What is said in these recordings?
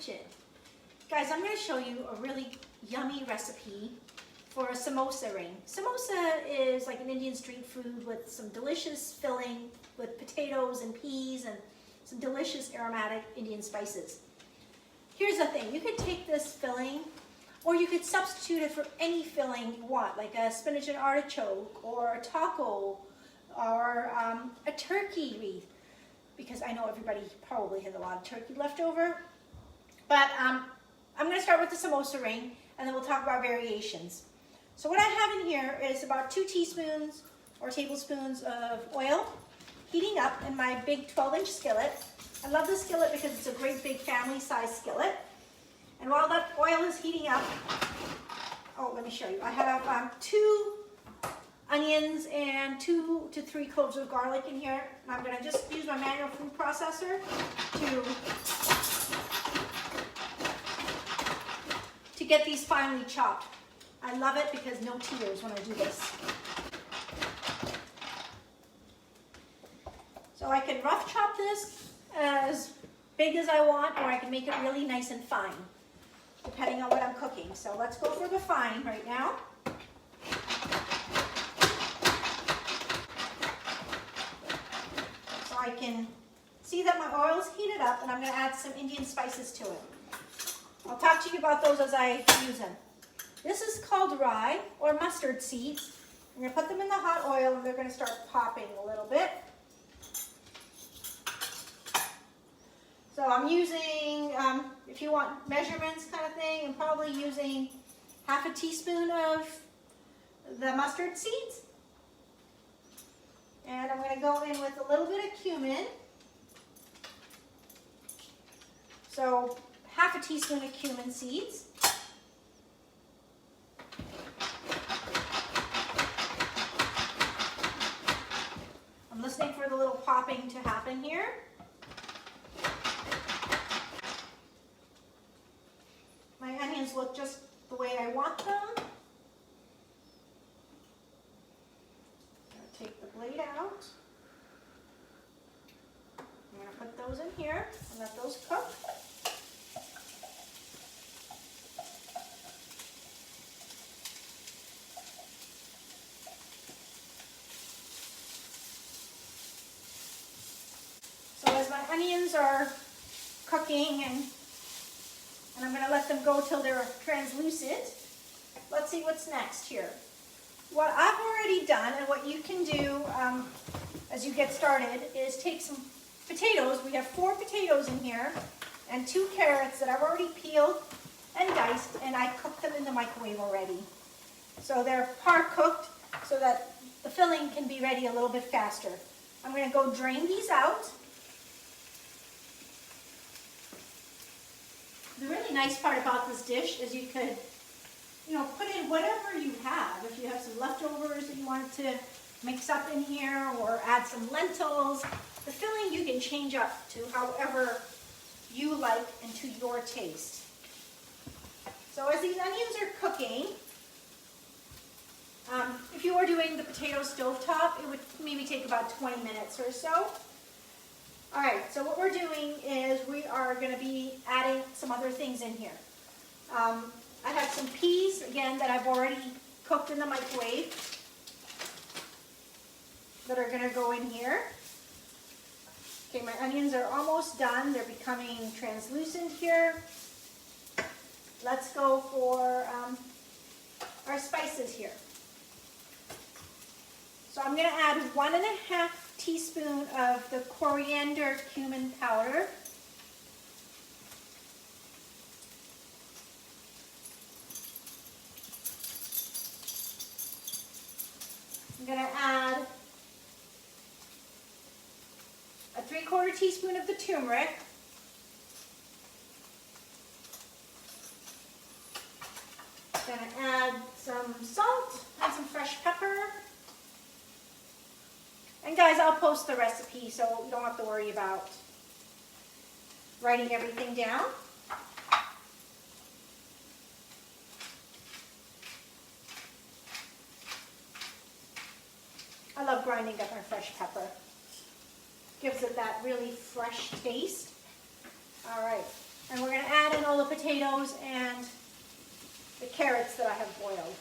kitchen. Guys, I'm going to show you a really yummy recipe for a samosa ring. Samosa is like an Indian street food with some delicious filling with potatoes and peas and some delicious aromatic Indian spices. Here's the thing, you could take this filling or you could substitute it for any filling you want, like a spinach and artichoke or a taco or a turkey wreath, because I know everybody probably has a lot of turkey left over. But I'm going to start with the samosa ring and then we'll talk about variations. So what I have in here is about 2 teaspoons or tablespoons of oil heating up in my big 12-inch skillet. I love this skillet because it's a great big family size skillet. And while that oil is heating up, oh, let me show you. I have 2 onions and 2 to 3 cloves of garlic in here. And I'm going to just use my manual food processor to get these finely chopped. I love it because no tears when I do this. So I can rough chop this as big as I want, or I can make it really nice and fine, depending on what I'm cooking. So let's go for the fine right now. So I can see that my oil is heated up and I'm going to add some Indian spices to it. I'll talk to you about those as I use them. This is called rye or mustard seeds. I'm going to put them in the hot oil and they're going to start popping a little bit. So I'm using, if you want measurements kind of thing, I'm probably using half a teaspoon of the mustard seeds. And I'm going to go in with a little bit of cumin. So half a teaspoon of cumin seeds. I'm listening for the little popping to happen here. My onions look just the way I want them. I'm going to take the blade out. I'm going to put those in here and let those cook. So as my onions are cooking and I'm going to let them go till they're translucent. Let's see what's next here. What I've already done and what you can do as you get started is take some potatoes. We have 4 potatoes in here and 2 carrots that I've already peeled and diced, and I cooked them in the microwave already. So they're par cooked so that the filling can be ready a little bit faster. I'm going to go drain these out. The really nice part about this dish is you could, put in whatever you have. If you have some leftovers that you want to mix up in here or add some lentils, the filling you can change up to however you like and to your taste. So as these onions are cooking, if you were doing the potato stovetop, it would maybe take about 20 minutes or so. All right, so what we're doing is we are going to be adding some other things in here. I have some peas, again, that I've already cooked in the microwave that are going to go in here. Okay, my onions are almost done. They're becoming translucent here. Let's go for our spices here. So I'm going to add 1.5 teaspoon of the coriander cumin powder. I'm going to add a 3/4 teaspoon of the turmeric. I'm going to add some salt and some fresh pepper. And guys, I'll post the recipe so you don't have to worry about writing everything down. I love grinding up my fresh pepper. Gives it that really fresh taste. All right, And we're going to add in all the potatoes and the carrots that I have boiled.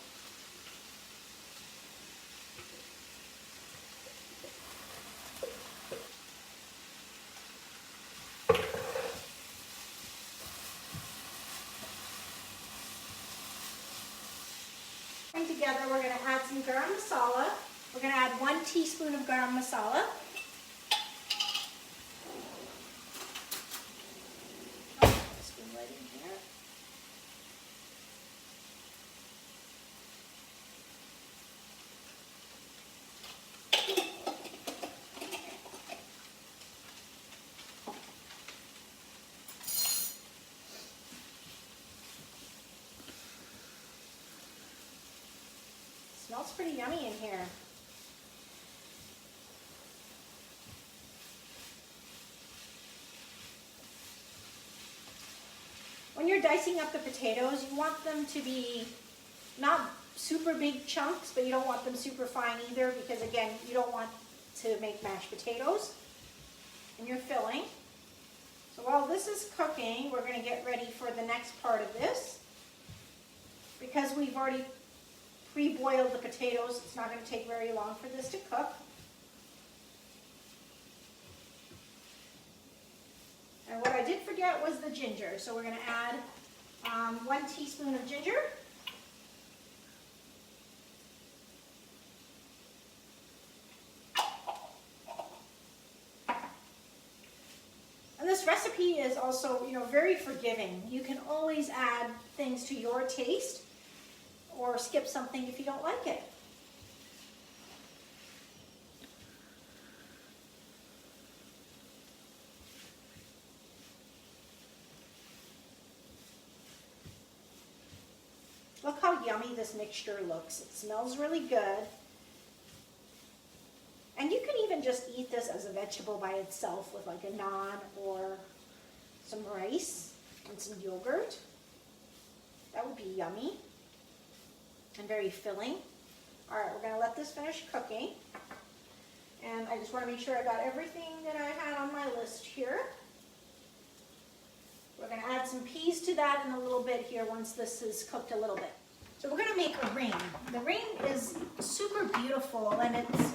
Together, we're going to add some garam masala. We're going to add 1 teaspoon of garam masala. Spoon right in here. Smells pretty yummy in here. When you're dicing up the potatoes, you want them to be not super big chunks, but you don't want them super fine either, because again, you don't want to make mashed potatoes in your filling. So while this is cooking, we're going to get ready for the next part of this. Because we've already pre-boiled the potatoes, it's not going to take very long for this to cook. And what I did forget was the ginger, so we're going to add 1 teaspoon of ginger. And this recipe is also, very forgiving. You can always add things to your taste, or skip something if you don't like it. Look how yummy this mixture looks. It smells really good. And you can even just eat this as a vegetable by itself with like a naan or some rice and some yogurt. That would be yummy and very filling. All right, we're going to let this finish cooking. And I just want to make sure I got everything that I had on my list here. We're going to add some peas to that in a little bit here once this is cooked a little bit. So we're going to make a ring. The ring is super beautiful, and it's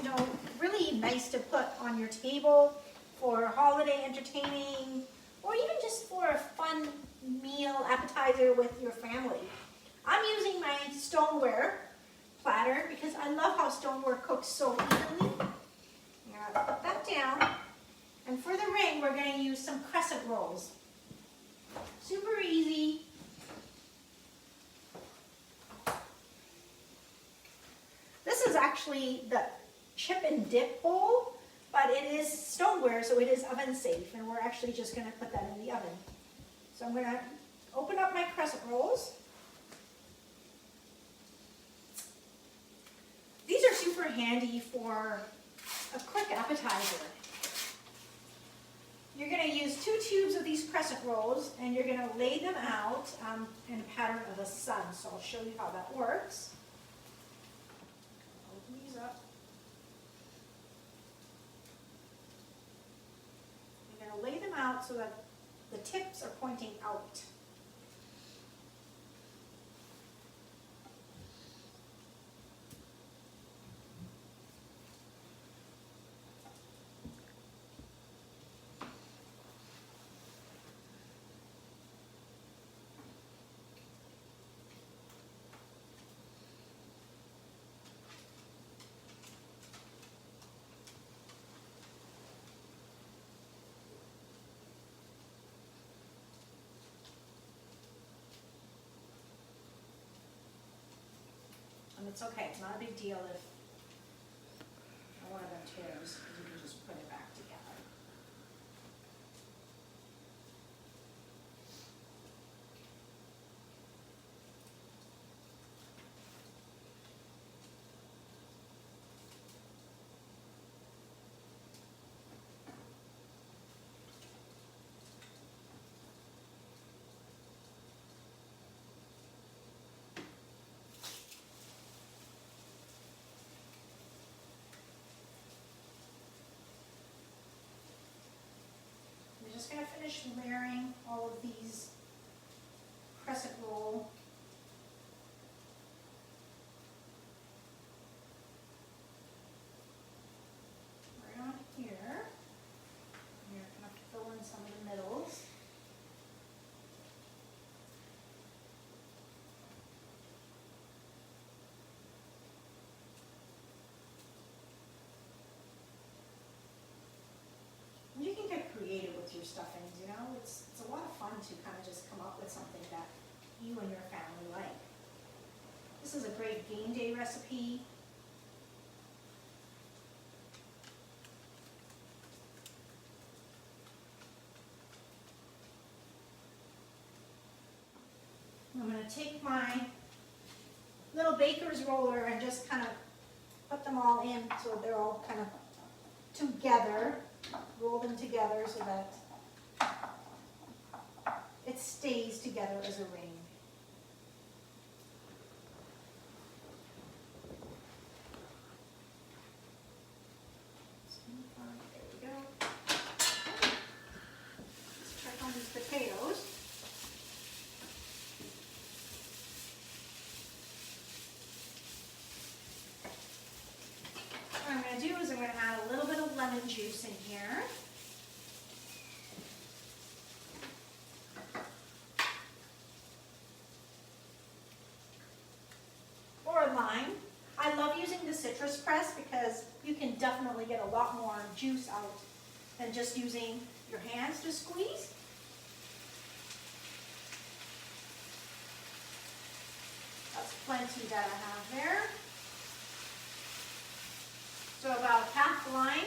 really nice to put on your table for holiday entertaining, or even just for a fun meal appetizer with your family. I'm using my stoneware platter because I love how stoneware cooks so evenly. I'm going to put that down. And for the ring, we're going to use some crescent rolls. Super easy. This is actually the chip and dip bowl, but it is stoneware, so it is oven safe, and we're actually just going to put that in the oven. So I'm going to open up my crescent rolls. These are super handy for a quick appetizer. You're going to use 2 tubes of these crescent rolls, and you're going to lay them out in a pattern of a sun. So I'll show you how that works. Open these up. You're going to lay them out so that the tips are pointing out. And it's okay, it's not a big deal if one of them tears, because you can just put it back together. finish layering all of these crescent roll. Right on here. You're going to have to fill in some of the middles. You can get creative with your stuffings, you know? It's a lot of fun to kind of just come up with something that you and your family like. This is a great game day recipe. I'm going to take my little baker's roller and just kind of put them all in so they're all kind of together. Roll them together so that it stays together as a ring. There we go. Let's check on these potatoes. What I'm going to do is I'm going to add a little bit of lemon juice in here. Or lime. I love using the citrus press because you can definitely get a lot more juice out than just using your hands to squeeze. That's plenty that I have there. So about half lime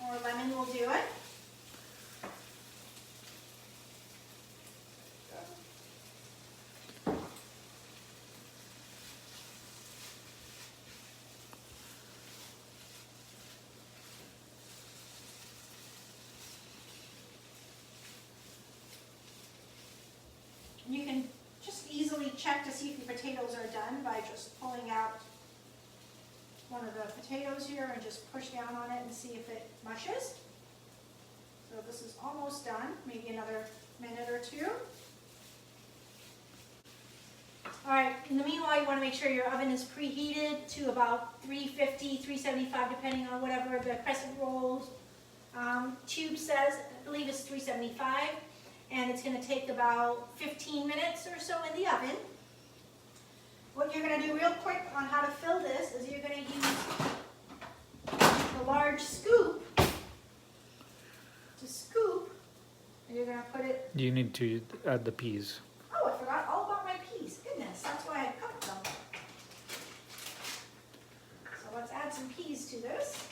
or lemon will do it. You can just easily check to see if your potatoes are done by just pulling out one of the potatoes here and just push down on it and see if it mushes. So this is almost done, maybe another minute or two. All right, in the meanwhile, you want to make sure your oven is preheated to about 350, 375, depending on whatever the crescent rolls tube says. I believe it's 375. And it's going to take about 15 minutes or so in the oven. What you're going to do real quick on how to fill this is you're going to use the large scoop to scoop, and you're going to put it... You need to add the peas. Oh, I forgot all about my peas. Goodness, that's why I cooked them. So let's add some peas to this.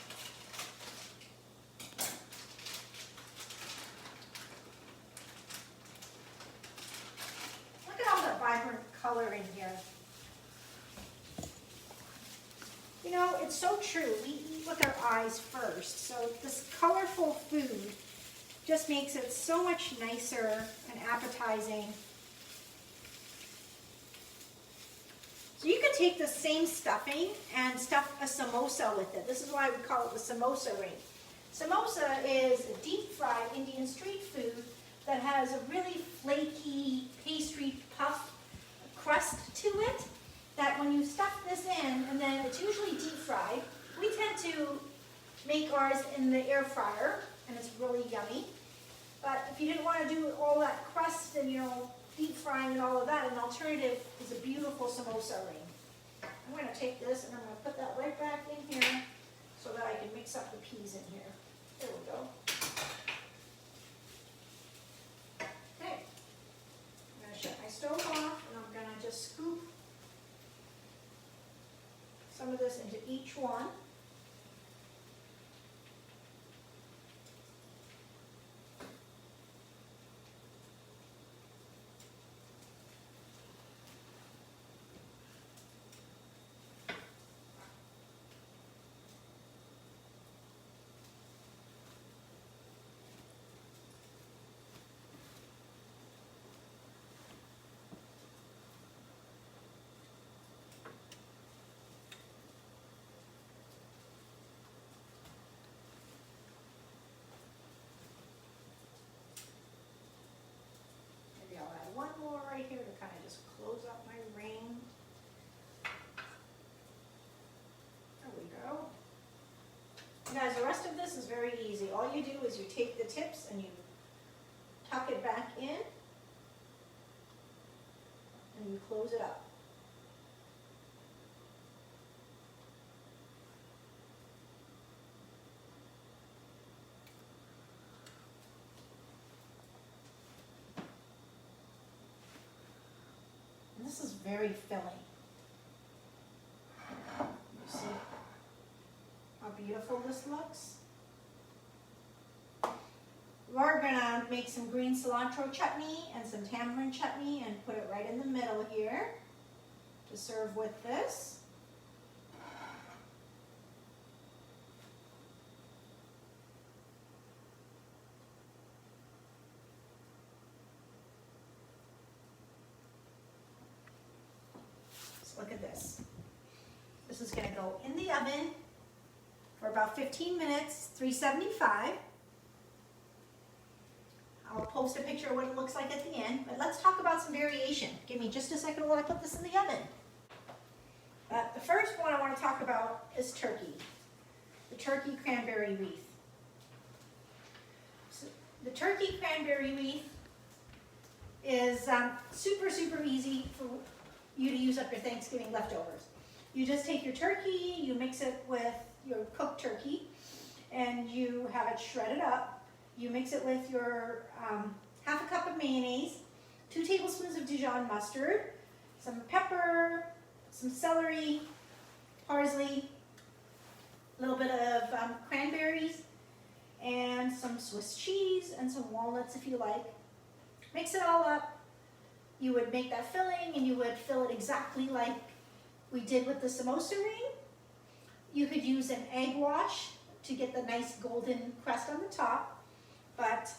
Vibrant color in here. You know, it's so true. We eat with our eyes first. So this colorful food just makes it so much nicer and appetizing. So you could take the same stuffing and stuff a samosa with it. This is why we call it the Samosa Ring. Samosa is a deep fried Indian street food that has a really flaky pastry puff crust to it, that when you stuff this in, and then it's usually deep fried. We tend to make ours in the air fryer, and it's really yummy. But if you didn't want to do all that crust and, you know, deep frying and all of that, an alternative is a beautiful samosa ring. I'm going to take this and I'm going to put that right back in here so that I can mix up the peas in here. There we go. Okay. I'm going to shut my stove off and I'm going to just scoop some of this into each one. just close up my ring. There we go. Guys, the rest of this is very easy. All you do is you take the tips and you tuck it back in and you close it up. And this is very filling. You see how beautiful this looks? We're gonna make some green cilantro chutney and some tamarind chutney and put it right in the middle here to serve with this. So look at this. This is gonna go in the oven for about 15 minutes, 375. I'll post a picture of what it looks like at the end, but let's talk about some variation. Give me just a second while I put this in the oven. The first one I want to talk about is turkey. The turkey cranberry wreath. So the turkey cranberry wreath is super, super easy for you to use up your Thanksgiving leftovers. You just take your turkey, you mix it with your cooked turkey, and you have it shredded up. You mix it with your half a cup of mayonnaise, 2 tablespoons of Dijon mustard, some pepper, some celery, parsley, a little bit of cranberries, and some Swiss cheese and some walnuts if you like. Mix it all up. You would make that filling and you would fill it exactly like we did with the samosa ring. You could use an egg wash to get the nice golden crust on the top. But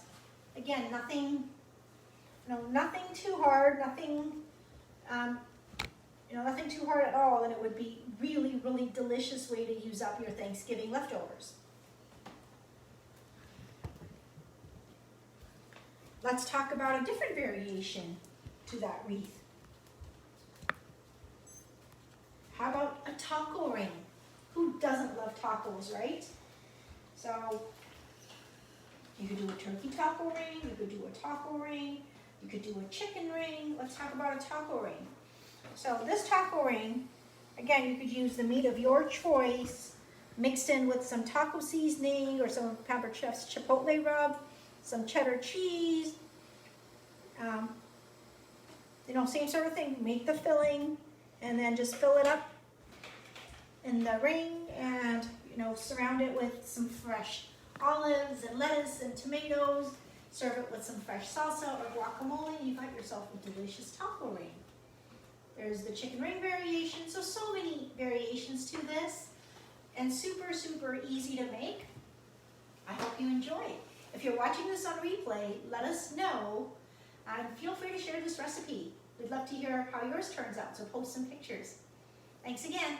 again, nothing too hard, nothing too hard at all, and it would be really, really delicious way to use up your Thanksgiving leftovers. Let's talk about a different variation to that wreath. How about a taco ring? Who doesn't love tacos, right? So you could do a turkey taco ring, you could do a taco ring, you could do a chicken ring. Let's talk about a taco ring. So this taco ring, again, you could use the meat of your choice, mixed in with some taco seasoning or some Pampered Chef's chipotle rub, some cheddar cheese, same sort of thing. Make the filling and then just fill it up in the ring and, surround it with some fresh olives and lettuce and tomatoes. Serve it with some fresh salsa or guacamole. You got yourself a delicious taco ring. There's the chicken ring variation. So many variations to this and super, super easy to make. I hope you enjoy it. If you're watching this on replay, let us know and feel free to share this recipe. We'd love to hear how yours turns out, so post some pictures. Thanks again.